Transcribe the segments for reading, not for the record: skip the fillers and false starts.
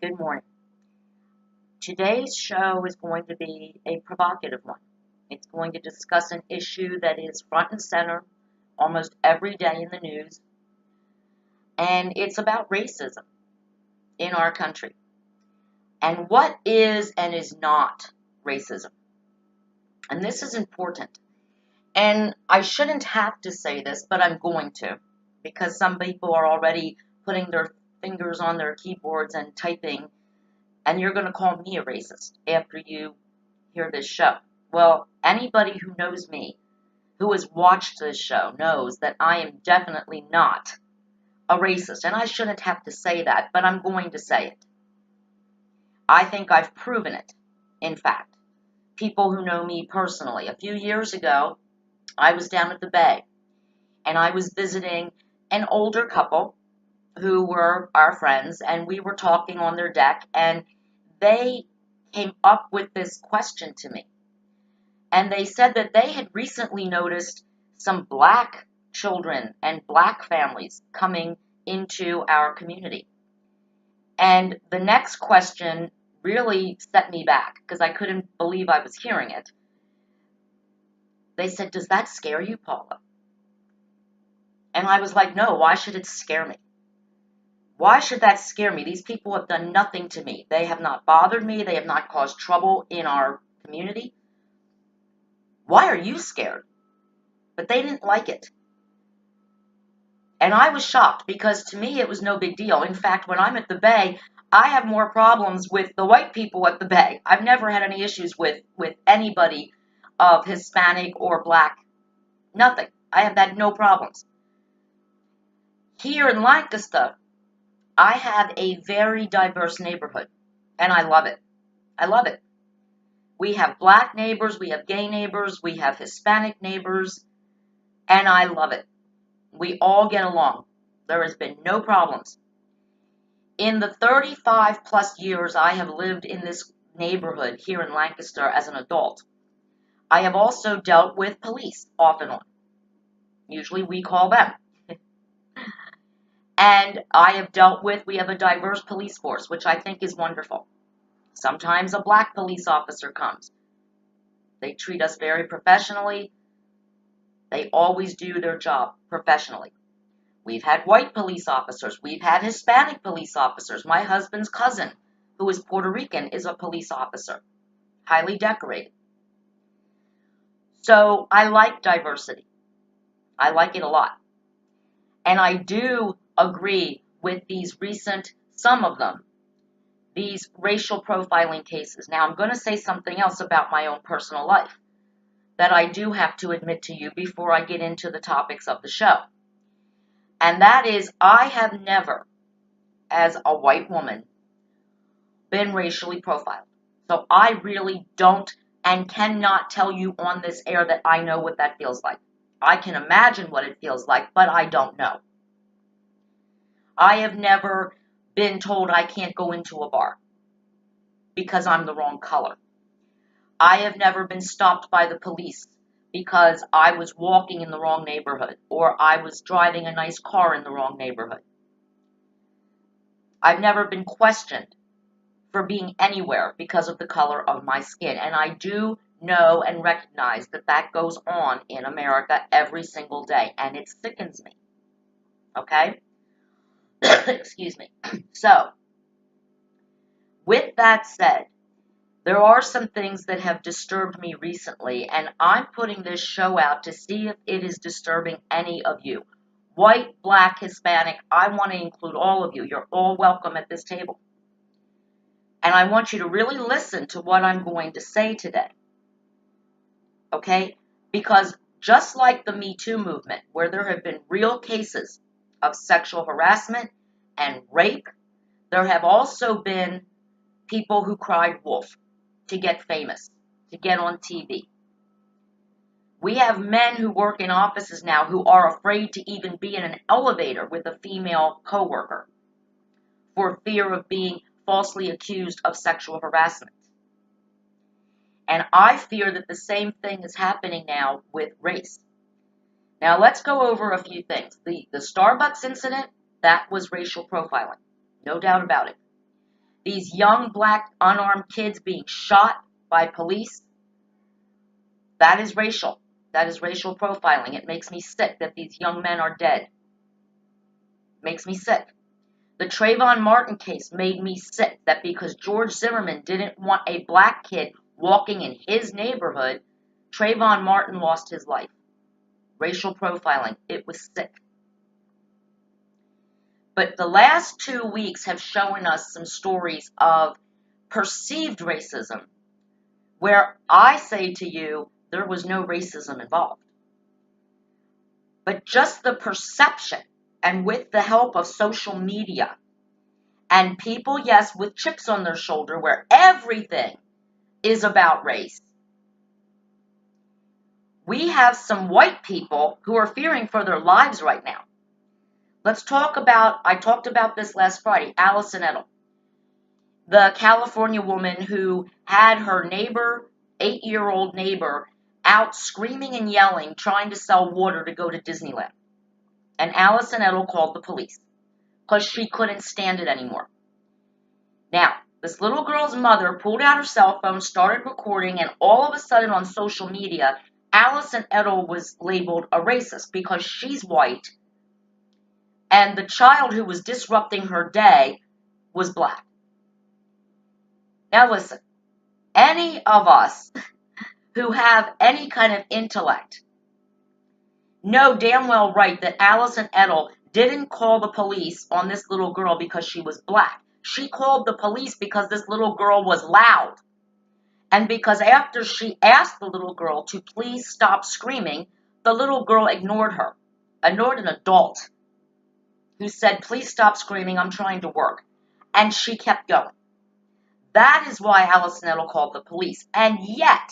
Good morning. Today's show is going to be a provocative one. It's going to discuss an issue that is front and center almost every day in the news, and it's about racism in our country and what is and is not racism. And this is important. And I shouldn't have to say this, but I'm going to, because some people are already putting their fingers on their keyboards and typing, and you're going to call me a racist after you hear this show. Well, anybody who knows me, who has watched this show, knows that I am definitely not a racist. And I shouldn't have to say that, but I'm going to say it. I think I've proven it, in fact. People who know me personally. A few years ago, I was down at the Bay, and I was visiting an older couple who were our friends, and we were talking on their deck, and they came up with this question to me. And they said that they had recently noticed some black children and black families coming into our community. And the next question really set me back because I couldn't believe I was hearing it. They said, "Does that scare you, Paula?" And I was like, no, why should it scare me? Why should that scare me? These people have done nothing to me. They have not bothered me. They have not caused trouble in our community. Why are you scared? But they didn't like it. And I was shocked because to me it was no big deal. In fact, when I'm at the Bay, I have more problems with the white people at the Bay. I've never had any issues with anybody of Hispanic or black. Nothing. I have had no problems. Here in Lancaster, I have a very diverse neighborhood, and I love it. I love it. We have black neighbors, we have gay neighbors, we have Hispanic neighbors, and I love it. We all get along. There has been no problems. In the 35 plus years I have lived in this neighborhood here in Lancaster as an adult, I have also dealt with police off and on. Usually we call them. And we have a diverse police force, which I think is wonderful. Sometimes a black police officer comes. They treat us very professionally. They always do their job professionally. We've had white police officers. We've had Hispanic police officers. My husband's cousin, who is Puerto Rican, is a police officer, highly decorated. So I like diversity. I like it a lot. And I do agree with some of them, these racial profiling cases. Now, I'm going to say something else about my own personal life that I do have to admit to you before I get into the topics of the show. And that is, I have never, as a white woman, been racially profiled. So I really don't and cannot tell you on this air that I know what that feels like. I can imagine what it feels like, but I don't know. I have never been told I can't go into a bar because I'm the wrong color. I have never been stopped by the police because I was walking in the wrong neighborhood or I was driving a nice car in the wrong neighborhood. I've never been questioned for being anywhere because of the color of my skin. And I do know and recognize that that goes on in America every single day, and it sickens me. Okay? Excuse me. So, with that said, there are some things that have disturbed me recently, and I'm putting this show out to see if it is disturbing any of you. White, black, Hispanic, I want to include all of you. You're all welcome at this table. And I want you to really listen to what I'm going to say today. Okay? Because just like the Me Too movement, where there have been real cases of sexual harassment and rape, there have also been people who cried wolf to get famous, to get on TV. We have men who work in offices now who are afraid to even be in an elevator with a female coworker for fear of being falsely accused of sexual harassment. And I fear that the same thing is happening now with race. Now let's go over a few things. The Starbucks incident, that was racial profiling. No doubt about it. these young black unarmed kids being shot by police, that is racial. That is racial profiling. It makes me sick that these young men are dead. It makes me sick. The Trayvon Martin case made me sick that because George Zimmerman didn't want a black kid walking in his neighborhood, Trayvon Martin lost his life. Racial profiling. It was sick. But the last 2 weeks have shown us some stories of perceived racism where I say to you, there was no racism involved. But just the perception, and with the help of social media, and people, yes, with chips on their shoulder, where everything is about race. We have some white people who are fearing for their lives right now. Let's talk about, I talked about this last Friday, Allison Ettel, the California woman who had her neighbor, 8-year-old neighbor, out screaming and yelling, trying to sell water to go to Disneyland. And Allison Ettel called the police because she couldn't stand it anymore. Now, this little girl's mother pulled out her cell phone, started recording, and all of a sudden on social media, Allison Ettel was labeled a racist because she's white, and the child who was disrupting her day was black. Now listen, any of us who have any kind of intellect know damn well right that Allison Ettel didn't call the police on this little girl because she was black. She called the police because this little girl was loud. And because after she asked the little girl to please stop screaming, the little girl ignored her. Ignored an adult who said, please stop screaming, I'm trying to work. And she kept going. That is why Allison Ettel called the police. And yet,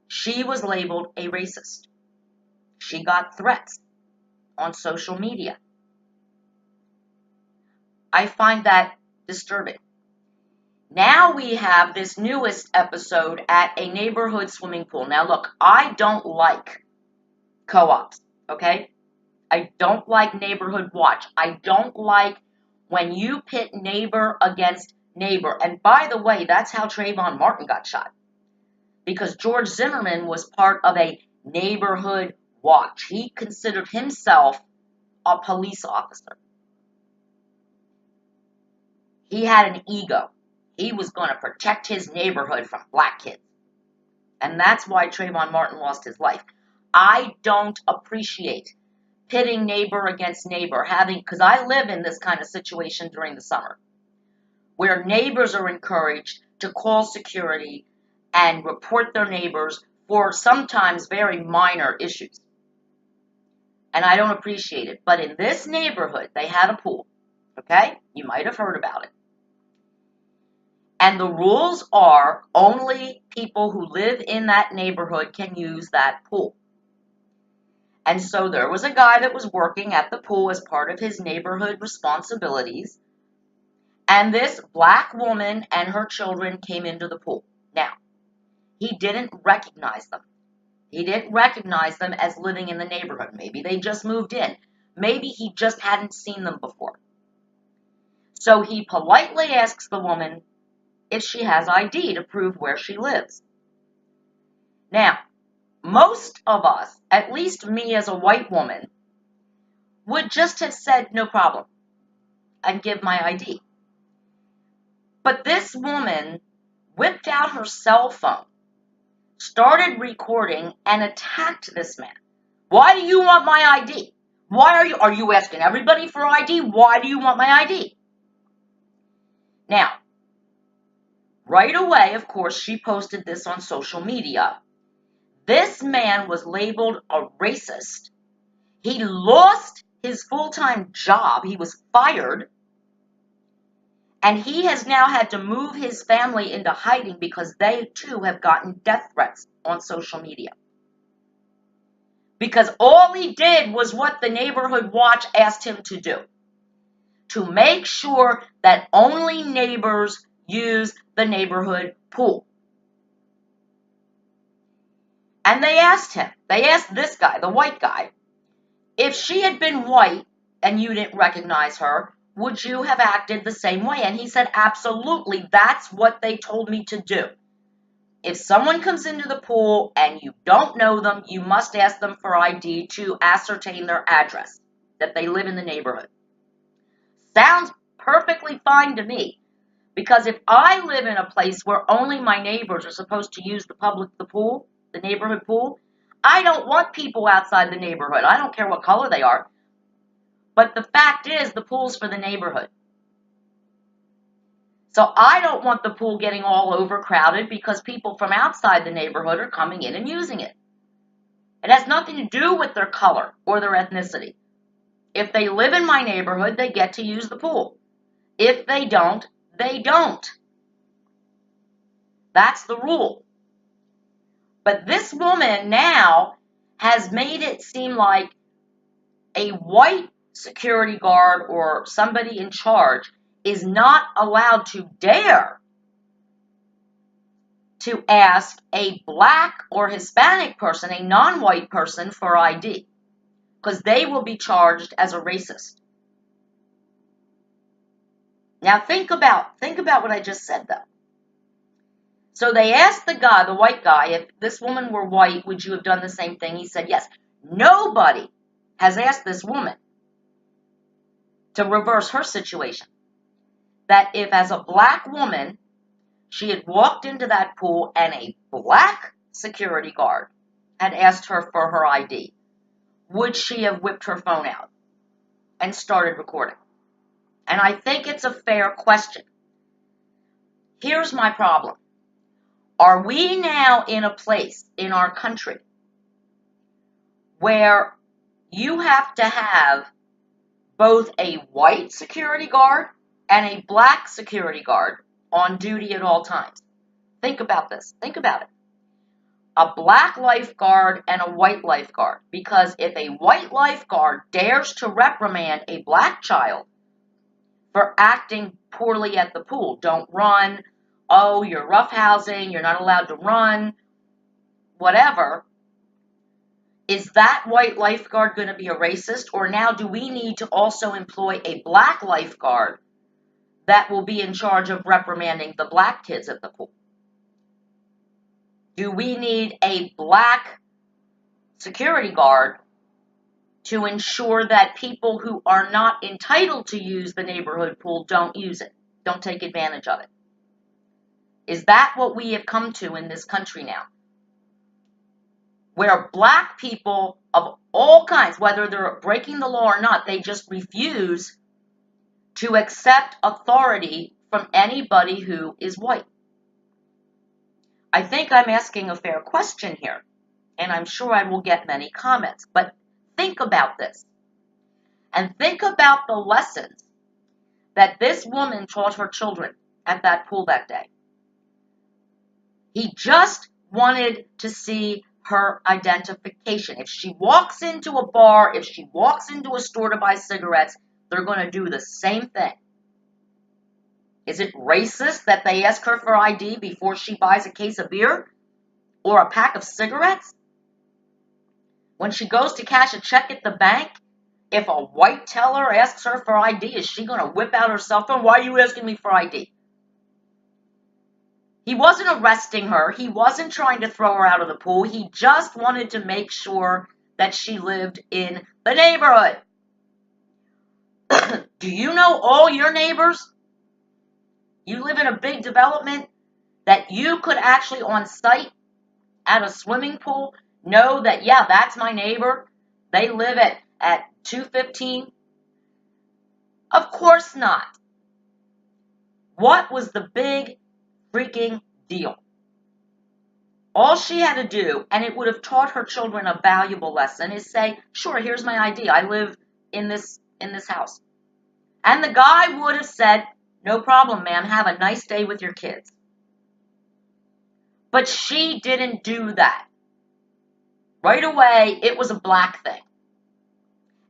she was labeled a racist. She got threats on social media. I find that disturbing. Now we have this newest episode at a neighborhood swimming pool. Now look, I don't like co-ops, okay? I don't like neighborhood watch. I don't like when you pit neighbor against neighbor. And by the way, that's how Trayvon Martin got shot. Because George Zimmerman was part of a neighborhood watch. He considered himself a police officer. He had an ego. He was going to protect his neighborhood from black kids. And that's why Trayvon Martin lost his life. I don't appreciate pitting neighbor against neighbor, because I live in this kind of situation during the summer, where neighbors are encouraged to call security and report their neighbors for sometimes very minor issues. And I don't appreciate it. But in this neighborhood, they had a pool. Okay? You might have heard about it. And the rules are only people who live in that neighborhood can use that pool. And so there was a guy that was working at the pool as part of his neighborhood responsibilities. And this black woman and her children came into the pool. Now, he didn't recognize them. He didn't recognize them as living in the neighborhood. Maybe they just moved in. Maybe he just hadn't seen them before. So he politely asks the woman if she has ID to prove where she lives. Now, most of us, at least me as a white woman, would just have said no problem and give my ID. But this woman whipped out her cell phone, started recording, and attacked this man. Why do you want my ID? Are you asking everybody for ID? Why do you want my ID? Now, right away, of course, she posted this on social media. This man was labeled a racist. He lost his full-time job. He was fired. And he has now had to move his family into hiding because they too have gotten death threats on social media. Because all he did was what the Neighborhood Watch asked him to do. To make sure that only neighbors use the neighborhood pool. And they asked this guy, the white guy, if she had been white and you didn't recognize her, would you have acted the same way? And he said, absolutely, that's what they told me to do. If someone comes into the pool and you don't know them, you must ask them for ID to ascertain their address, that they live in the neighborhood. Sounds perfectly fine to me, because if I live in a place where only my neighbors are supposed to use the neighborhood pool, I don't want people outside the neighborhood. I don't care what color they are. But the fact is, the pool's for the neighborhood. So I don't want the pool getting all overcrowded because people from outside the neighborhood are coming in and using it. It has nothing to do with their color or their ethnicity. If they live in my neighborhood, they get to use the pool. If they don't, they don't. That's the rule. But this woman now has made it seem like a white security guard or somebody in charge is not allowed to dare to ask a black or Hispanic person, a non-white person, for ID, because they will be charged as a racist. Now think about what I just said, though. So they asked the guy, the white guy, if this woman were white, would you have done the same thing? He said yes. Nobody has asked this woman to reverse her situation. That if, as a black woman, she had walked into that pool and a black security guard had asked her for her ID, would she have whipped her phone out and started recording? And I think it's a fair question. Here's my problem. Are we now in a place in our country where you have to have both a white security guard and a black security guard on duty at all times? Think about this. Think about it. A black lifeguard and a white lifeguard. Because if a white lifeguard dares to reprimand a black child for acting poorly at the pool, don't run, oh, you're roughhousing, you're not allowed to run, whatever, is that white lifeguard going to be a racist? Or now do we need to also employ a black lifeguard that will be in charge of reprimanding the black kids at the pool? Do we need a black security guard to ensure that people who are not entitled to use the neighborhood pool don't use it, don't take advantage of it? Is that what we have come to in this country now? Where black people of all kinds, whether they're breaking the law or not, they just refuse to accept authority from anybody who is white. I think I'm asking a fair question here, and I'm sure I will get many comments, but think about this. And think about the lessons that this woman taught her children at that pool that day. He just wanted to see her identification. If she walks into a bar, if she walks into a store to buy cigarettes, they're going to do the same thing. Is it racist that they ask her for ID before she buys a case of beer or a pack of cigarettes? When she goes to cash a check at the bank, if a white teller asks her for ID, is she going to whip out her cell phone? Why are you asking me for ID? He wasn't arresting her. He wasn't trying to throw her out of the pool. He just wanted to make sure that she lived in the neighborhood. Do you know all your neighbors? You live in a big development that you could actually on site at a swimming pool know that, yeah, that's my neighbor. They live at 215. Of course not. What was the big freaking deal? All she had to do, and it would have taught her children a valuable lesson, is say, sure, here's my ID. I live in this house. And the guy would have said, no problem, ma'am. Have a nice day with your kids. But she didn't do that. Right away, it was a black thing.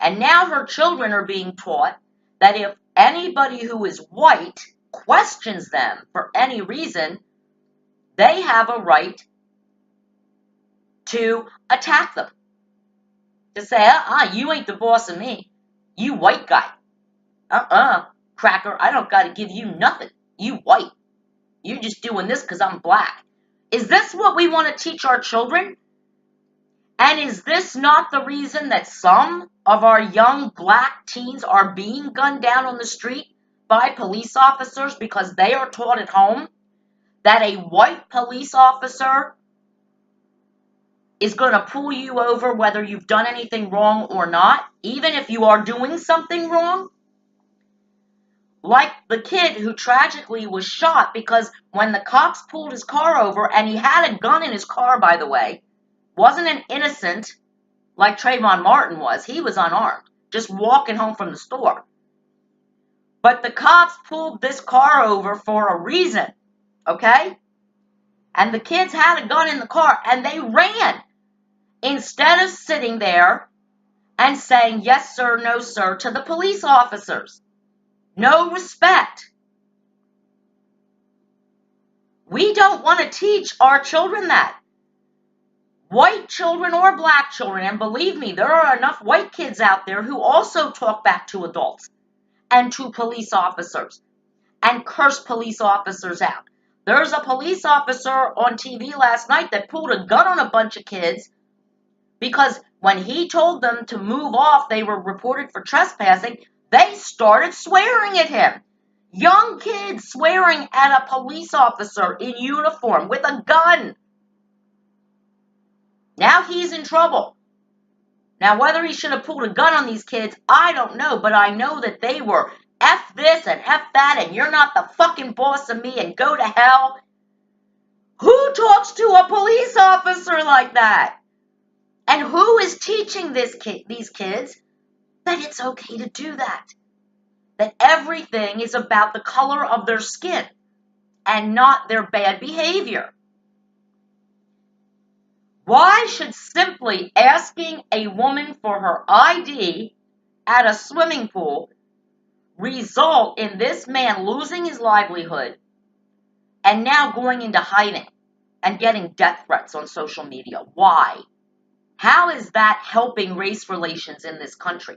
And now her children are being taught that if anybody who is white questions them for any reason, they have a right to attack them. To say, you ain't the boss of me. You white guy. Cracker, I don't got to give you nothing. You white. You just doing this because I'm black. Is this what we want to teach our children? And is this not the reason that some of our young black teens are being gunned down on the street by police officers because they are taught at home that a white police officer is going to pull you over whether you've done anything wrong or not, even if you are doing something wrong? Like the kid who tragically was shot because when the cops pulled his car over, and he had a gun in his car, by the way, wasn't an innocent like Trayvon Martin was. He was unarmed, just walking home from the store. But the cops pulled this car over for a reason, okay? And the kids had a gun in the car, and they ran. Instead of sitting there and saying, yes, sir, no, sir, to the police officers. No respect. We don't want to teach our children that. White children or black children, and believe me, there are enough white kids out there who also talk back to adults and to police officers and curse police officers out. There's a police officer on TV last night that pulled a gun on a bunch of kids because when he told them to move off, they were reported for trespassing, they started swearing at him. Young kids swearing at a police officer in uniform with a gun. Now he's in trouble. Now, whether he should have pulled a gun on these kids, I don't know, but I know that they were F this and F that, and you're not the fucking boss of me, and go to hell. Who talks to a police officer like that? And who is teaching these kids that it's okay to do that? That everything is about the color of their skin and not their bad behavior. Why should simply asking a woman for her ID at a swimming pool result in this man losing his livelihood and now going into hiding and getting death threats on social media? Why? How is that helping race relations in this country?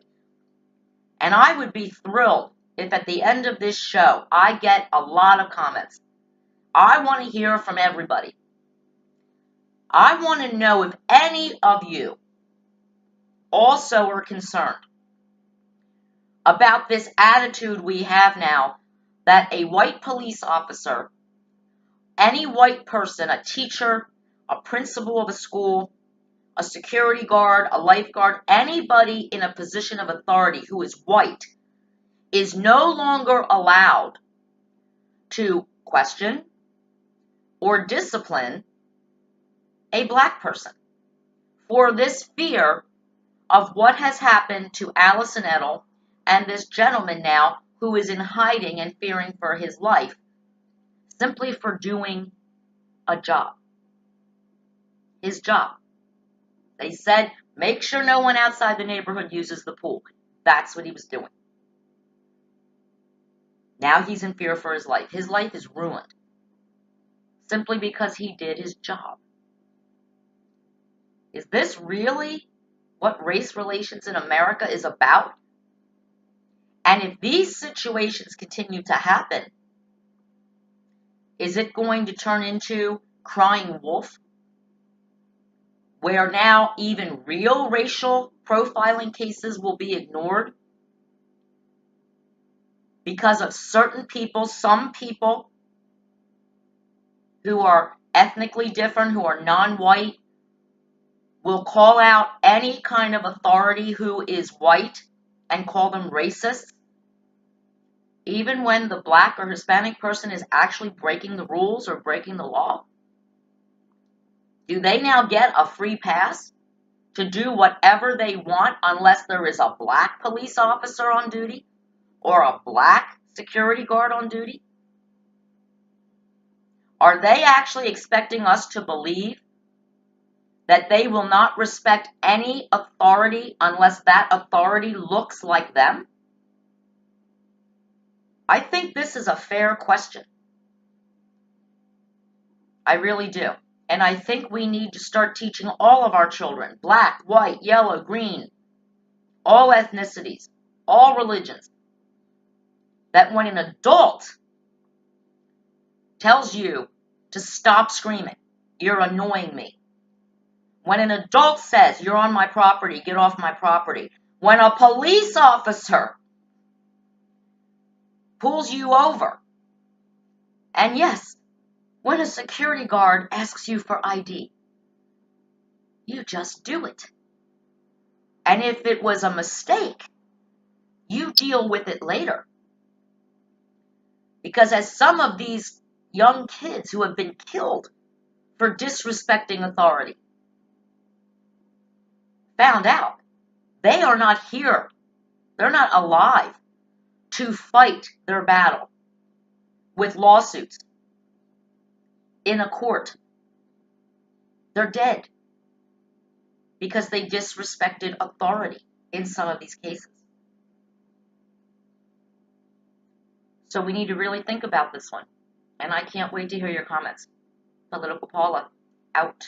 And I would be thrilled if at the end of this show I get a lot of comments. I want to hear from everybody. I want to know if any of you also are concerned about this attitude we have now that a white police officer, any white person, a teacher, a principal of a school, a security guard, a lifeguard, anybody in a position of authority who is white is no longer allowed to question or discipline a black person for this fear of what has happened to Allison Edel and this gentleman now who is in hiding and fearing for his life simply for doing a job. His job. They said, make sure no one outside the neighborhood uses the pool. That's what he was doing. Now he's in fear for his life. His life is ruined simply because he did his job. Is this really what race relations in America is about? And if these situations continue to happen, is it going to turn into crying wolf? Where now even real racial profiling cases will be ignored because of certain people, some people who are ethnically different, who are non-white, will call out any kind of authority who is white and call them racist, even when the black or Hispanic person is actually breaking the rules or breaking the law? Do they now get a free pass to do whatever they want unless there is a black police officer on duty or a black security guard on duty? Are they actually expecting us to believe that they will not respect any authority unless that authority looks like them? I think this is a fair question. I really do. And I think we need to start teaching all of our children, black, white, yellow, green, all ethnicities, all religions, that when an adult tells you to stop screaming, you're annoying me. When an adult says, you're on my property, get off my property. When a police officer pulls you over. And yes, when a security guard asks you for ID, you just do it. And if it was a mistake, you deal with it later. Because as some of these young kids who have been killed for disrespecting authority found out, they are not here. They're not alive to fight their battle with lawsuits in a court. They're dead because they disrespected authority in some of these cases. So we need to really think about this one. And I can't wait to hear your comments. Political Paula, out.